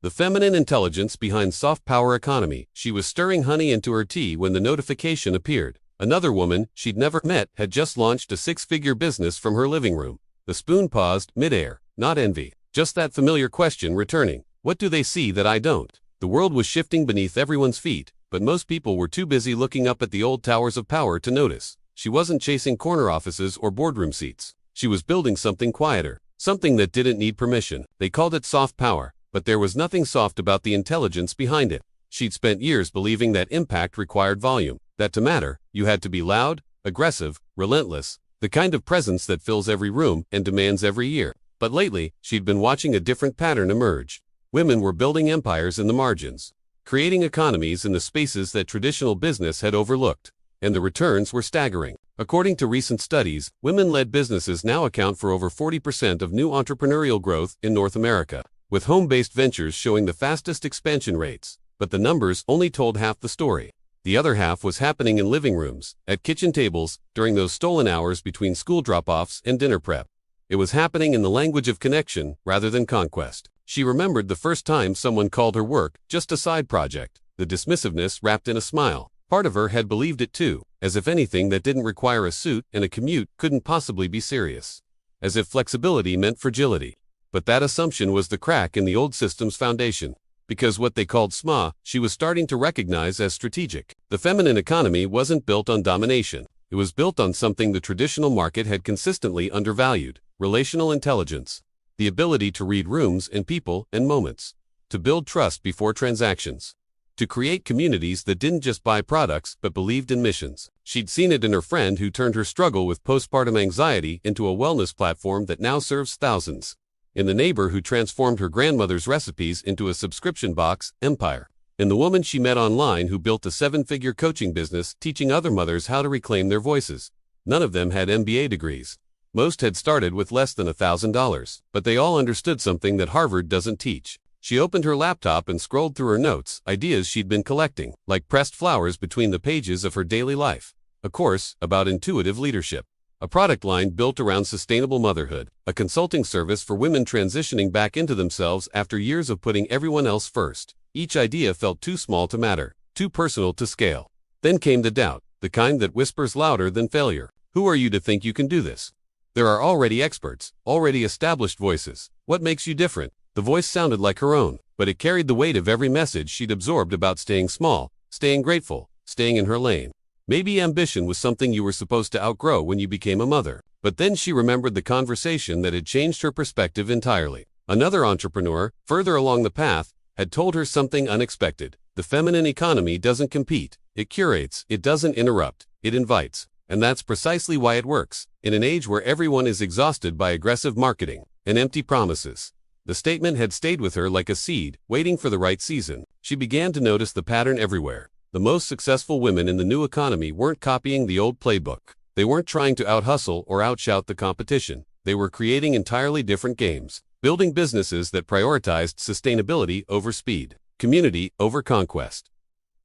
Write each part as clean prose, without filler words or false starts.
The feminine intelligence behind soft power economy. She was stirring honey into her tea when the notification appeared. Another woman she'd never met had just launched a six-figure business from her living room. The spoon paused midair, not envy, just that familiar question returning. What do they see that I don't? The world was shifting beneath everyone's feet, but most people were too busy looking up at the old towers of power to notice. She wasn't chasing corner offices or boardroom seats. She was building something quieter, something that didn't need permission. They called it soft power, but there was nothing soft about the intelligence behind it. She'd spent years believing that impact required volume, that to matter, you had to be loud, aggressive, relentless, the kind of presence that fills every room and demands every ear. But lately, she'd been watching a different pattern emerge. Women were building empires in the margins, creating economies in the spaces that traditional business had overlooked, and the returns were staggering. According to recent studies, women-led businesses now account for over 40% of new entrepreneurial growth in North America, with home-based ventures showing the fastest expansion rates. But the numbers only told half the story. The other half was happening in living rooms, at kitchen tables, during those stolen hours between school drop-offs and dinner prep. It was happening in the language of connection rather than conquest. She remembered the first time someone called her work just a side project, the dismissiveness wrapped in a smile. Part of her had believed it too, as if anything that didn't require a suit and a commute couldn't possibly be serious. As if flexibility meant fragility. But that assumption was the crack in the old system's foundation. Because what they called SMA, she was starting to recognize as strategic. The feminine economy wasn't built on domination. It was built on something the traditional market had consistently undervalued: relational intelligence. The ability to read rooms and people and moments. To build trust before transactions. To create communities that didn't just buy products but believed in missions. She'd seen it in her friend who turned her struggle with postpartum anxiety into a wellness platform that now serves thousands. In the neighbor who transformed her grandmother's recipes into a subscription box empire. In the woman she met online who built a seven-figure coaching business teaching other mothers how to reclaim their voices. None of them had MBA degrees. Most had started with less than $1,000, but they all understood something that Harvard doesn't teach. She opened her laptop and scrolled through her notes, ideas she'd been collecting, like pressed flowers between the pages of her daily life. A course about intuitive leadership. A product line built around sustainable motherhood. A consulting service for women transitioning back into themselves after years of putting everyone else first. Each idea felt too small to matter, too personal to scale. Then came the doubt, the kind that whispers louder than failure. Who are you to think you can do this? There are already experts, already established voices. What makes you different? The voice sounded like her own, but it carried the weight of every message she'd absorbed about staying small, staying grateful, staying in her lane. Maybe ambition was something you were supposed to outgrow when you became a mother. But then she remembered the conversation that had changed her perspective entirely. Another entrepreneur, further along the path, had told her something unexpected. The feminine economy doesn't compete. It curates. It doesn't interrupt. It invites. And that's precisely why it works. In an age where everyone is exhausted by aggressive marketing and empty promises. The statement had stayed with her like a seed, waiting for the right season. She began to notice the pattern everywhere. The most successful women in the new economy weren't copying the old playbook. They weren't trying to out-hustle or outshout the competition. They were creating entirely different games, building businesses that prioritized sustainability over speed, community over conquest,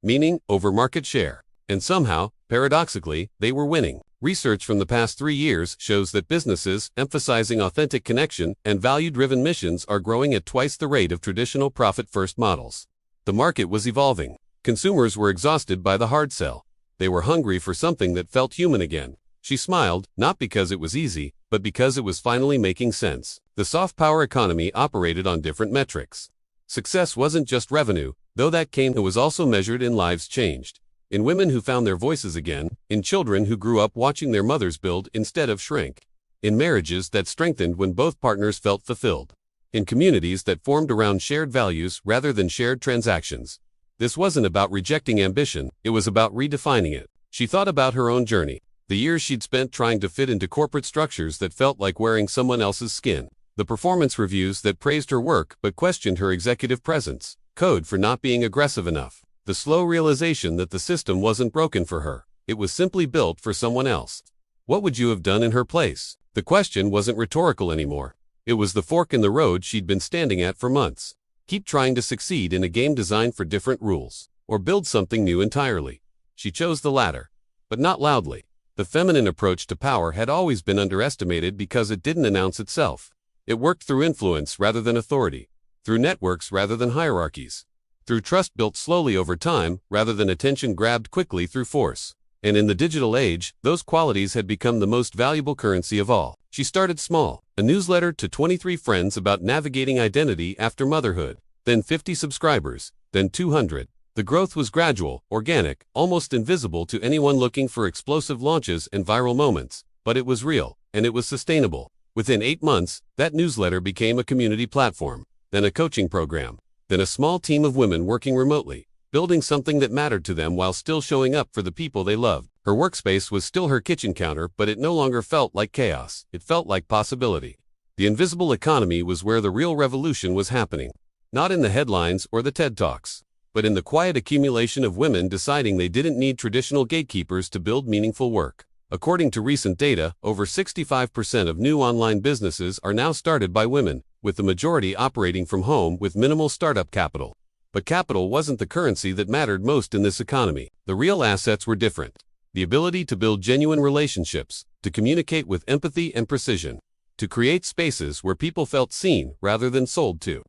meaning over market share. And somehow, paradoxically, they were winning. Research from the past 3 years shows that businesses emphasizing authentic connection and value-driven missions are growing at twice the rate of traditional profit-first models. The market was evolving. Consumers were exhausted by the hard sell. They were hungry for something that felt human again. She smiled, not because it was easy, but because it was finally making sense. The soft power economy operated on different metrics. Success wasn't just revenue, though that came. It was also measured in lives changed. In women who found their voices again, in children who grew up watching their mothers build instead of shrink, in marriages that strengthened when both partners felt fulfilled, in communities that formed around shared values rather than shared transactions. This wasn't about rejecting ambition, it was about redefining it. She thought about her own journey, the years she'd spent trying to fit into corporate structures that felt like wearing someone else's skin, the performance reviews that praised her work but questioned her executive presence, code for not being aggressive enough. The slow realization that the system wasn't broken for her, it was simply built for someone else. What would you have done in her place? The question wasn't rhetorical anymore. It was the fork in the road she'd been standing at for months. Keep trying to succeed in a game designed for different rules, or build something new entirely. She chose the latter, but not loudly. The feminine approach to power had always been underestimated because it didn't announce itself. It worked through influence rather than authority, through networks rather than hierarchies, through trust built slowly over time rather than attention grabbed quickly through force. And in the digital age, those qualities had become the most valuable currency of all. She started small, a newsletter to 23 friends about navigating identity after motherhood, then 50 subscribers, then 200. The growth was gradual, organic, almost invisible to anyone looking for explosive launches and viral moments, but it was real, and it was sustainable. Within 8 months, that newsletter became a community platform, then a coaching program, then a small team of women working remotely, building something that mattered to them while still showing up for the people they loved. Her workspace was still her kitchen counter, but it no longer felt like chaos. It felt like possibility. The invisible economy was where the real revolution was happening. Not in the headlines or the TED Talks, but in the quiet accumulation of women deciding they didn't need traditional gatekeepers to build meaningful work. According to recent data, over 65% of new online businesses are now started by women, with the majority operating from home with minimal startup capital. But capital wasn't the currency that mattered most in this economy. The real assets were different. The ability to build genuine relationships, to communicate with empathy and precision, to create spaces where people felt seen rather than sold to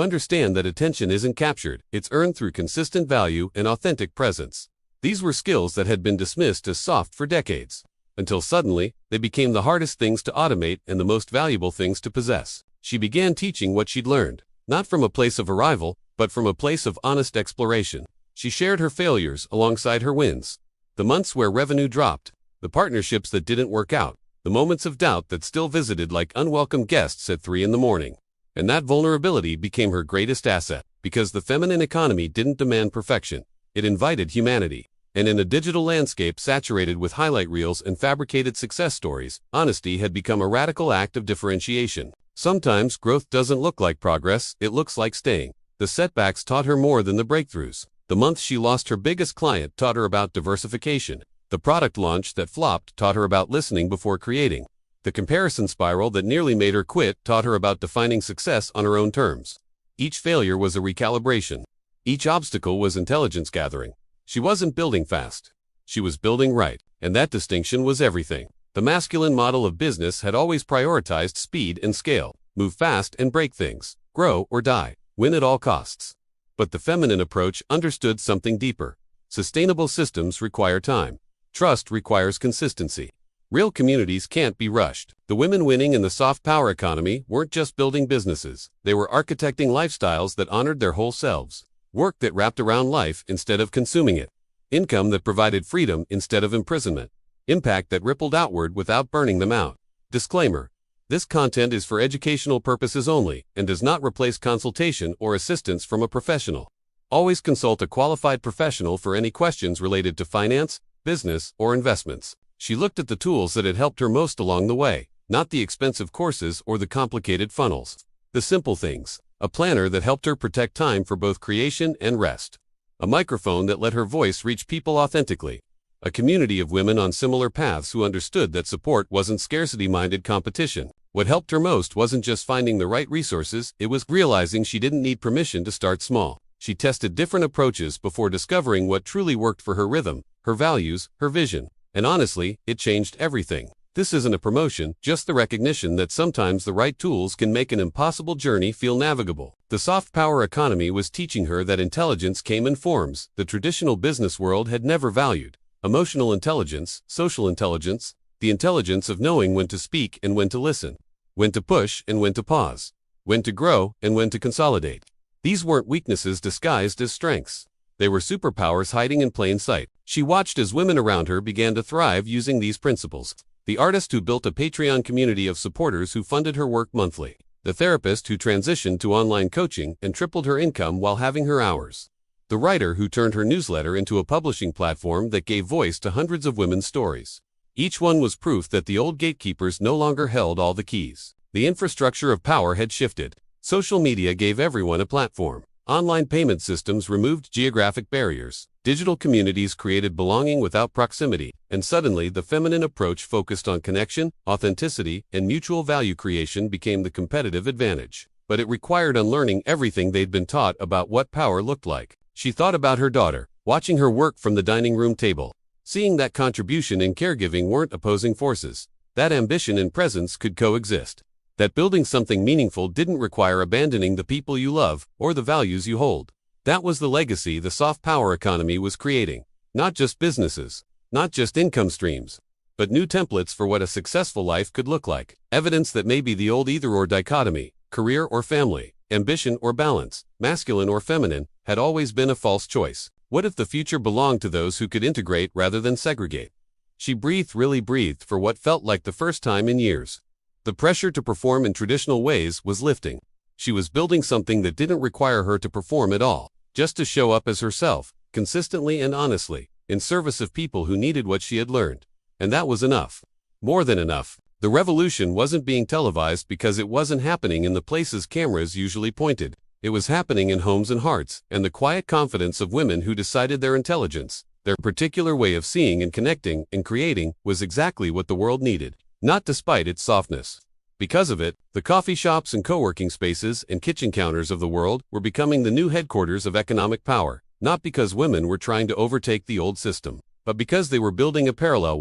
understand that attention isn't captured, it's earned through consistent value and authentic presence. These were skills that had been dismissed as soft for decades, until suddenly, they became the hardest things to automate and the most valuable things to possess. She began teaching what she'd learned, not from a place of arrival, but from a place of honest exploration. She shared her failures alongside her wins. The months where revenue dropped, the partnerships that didn't work out, the moments of doubt that still visited like unwelcome guests at 3 in the morning. And that vulnerability became her greatest asset, because the feminine economy didn't demand perfection. It invited humanity. And in a digital landscape saturated with highlight reels and fabricated success stories, honesty had become a radical act of differentiation. Sometimes growth doesn't look like progress, it looks like staying. The setbacks taught her more than the breakthroughs. The month she lost her biggest client taught her about diversification. The product launch that flopped taught her about listening before creating. The comparison spiral that nearly made her quit taught her about defining success on her own terms. Each failure was a recalibration. Each obstacle was intelligence gathering. She wasn't building fast. She was building right, and that distinction was everything. The masculine model of business had always prioritized speed and scale, move fast and break things, grow or die, win at all costs. But the feminine approach understood something deeper. Sustainable systems require time. Trust requires consistency. Real communities can't be rushed. The women winning in the soft power economy weren't just building businesses. They were architecting lifestyles that honored their whole selves. Work that wrapped around life instead of consuming it. Income that provided freedom instead of imprisonment. Impact that rippled outward without burning them out. Disclaimer: this content is for educational purposes only and does not replace consultation or assistance from a professional. Always consult a qualified professional for any questions related to finance, business, or investments. She looked at the tools that had helped her most along the way, not the expensive courses or the complicated funnels. The simple things. A planner that helped her protect time for both creation and rest. A microphone that let her voice reach people authentically. A community of women on similar paths who understood that support wasn't scarcity-minded competition. What helped her most wasn't just finding the right resources, it was realizing she didn't need permission to start small. She tested different approaches before discovering what truly worked for her rhythm, her values, her vision. And honestly, it changed everything. This isn't a promotion, just the recognition that sometimes the right tools can make an impossible journey feel navigable. The soft power economy was teaching her that intelligence came in forms the traditional business world had never valued. Emotional intelligence, social intelligence, the intelligence of knowing when to speak and when to listen, when to push and when to pause, when to grow and when to consolidate. These weren't weaknesses disguised as strengths. They were superpowers hiding in plain sight. She watched as women around her began to thrive using these principles. The artist who built a Patreon community of supporters who funded her work monthly. The therapist who transitioned to online coaching and tripled her income while having her hours. The writer who turned her newsletter into a publishing platform that gave voice to hundreds of women's stories. Each one was proof that the old gatekeepers no longer held all the keys. The infrastructure of power had shifted. Social media gave everyone a platform. Online payment systems removed geographic barriers. Digital communities created belonging without proximity. And suddenly, the feminine approach focused on connection, authenticity, and mutual value creation became the competitive advantage. But it required unlearning everything they'd been taught about what power looked like. She thought about her daughter, watching her work from the dining room table, seeing that contribution and caregiving weren't opposing forces, that ambition and presence could coexist. That building something meaningful didn't require abandoning the people you love or the values you hold. That was the legacy the soft power economy was creating. Not just businesses, not just income streams, but new templates for what a successful life could look like. Evidence that maybe the old either-or dichotomy, career or family, ambition or balance, masculine or feminine, had always been a false choice. What if the future belonged to those who could integrate rather than segregate? She really breathed for what felt like the first time in years. The pressure to perform in traditional ways was lifting. She was building something that didn't require her to perform at all, just to show up as herself, consistently and honestly, in service of people who needed what she had learned. And that was enough. More than enough. The revolution wasn't being televised because it wasn't happening in the places cameras usually pointed. It was happening in homes and hearts, and the quiet confidence of women who decided their intelligence, their particular way of seeing and connecting and creating, was exactly what the world needed, not despite its softness. Because of it, the coffee shops and co-working spaces and kitchen counters of the world were becoming the new headquarters of economic power, not because women were trying to overtake the old system, but because they were building a parallel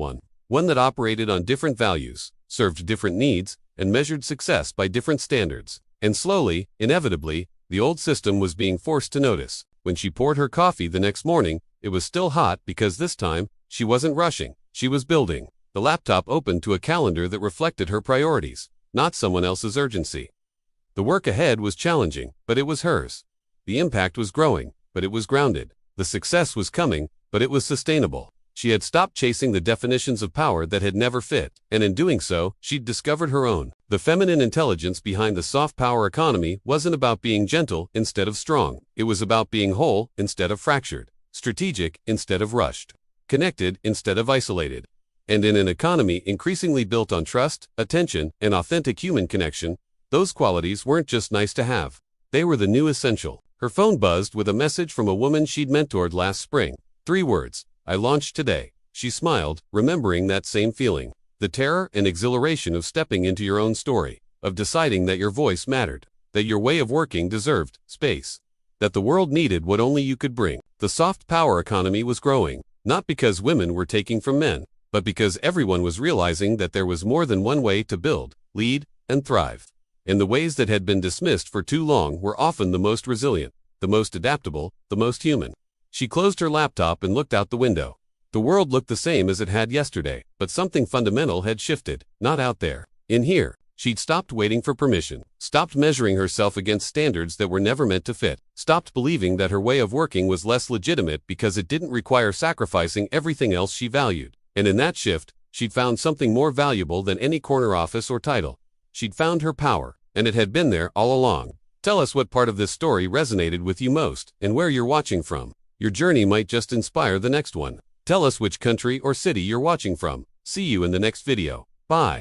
one that operated on different values, served different needs, and measured success by different standards. And slowly, inevitably, the old system was being forced to notice. When she poured her coffee the next morning, it was still hot because this time, she wasn't rushing, she was building. The laptop opened to a calendar that reflected her priorities, not someone else's urgency. The work ahead was challenging, but it was hers. The impact was growing, but it was grounded. The success was coming, but it was sustainable. She had stopped chasing the definitions of power that had never fit, and in doing so, she'd discovered her own. The feminine intelligence behind the soft power economy wasn't about being gentle instead of strong. It was about being whole instead of fractured, strategic instead of rushed, connected instead of isolated. And in an economy increasingly built on trust, attention, and authentic human connection, those qualities weren't just nice to have. They were the new essential. Her phone buzzed with a message from a woman she'd mentored last spring. 3 words. I launched today. She smiled, remembering that same feeling. The terror and exhilaration of stepping into your own story, of deciding that your voice mattered, that your way of working deserved space, that the world needed what only you could bring. The soft power economy was growing, not because women were taking from men, but because everyone was realizing that there was more than one way to build, lead, and thrive. And the ways that had been dismissed for too long were often the most resilient, the most adaptable, the most human. She closed her laptop and looked out the window. The world looked the same as it had yesterday, but something fundamental had shifted, not out there. In here, she'd stopped waiting for permission, stopped measuring herself against standards that were never meant to fit, stopped believing that her way of working was less legitimate because it didn't require sacrificing everything else she valued. And in that shift, she'd found something more valuable than any corner office or title. She'd found her power, and it had been there all along. Tell us what part of this story resonated with you most, and where you're watching from. Your journey might just inspire the next one. Tell us which country or city you're watching from. See you in the next video. Bye.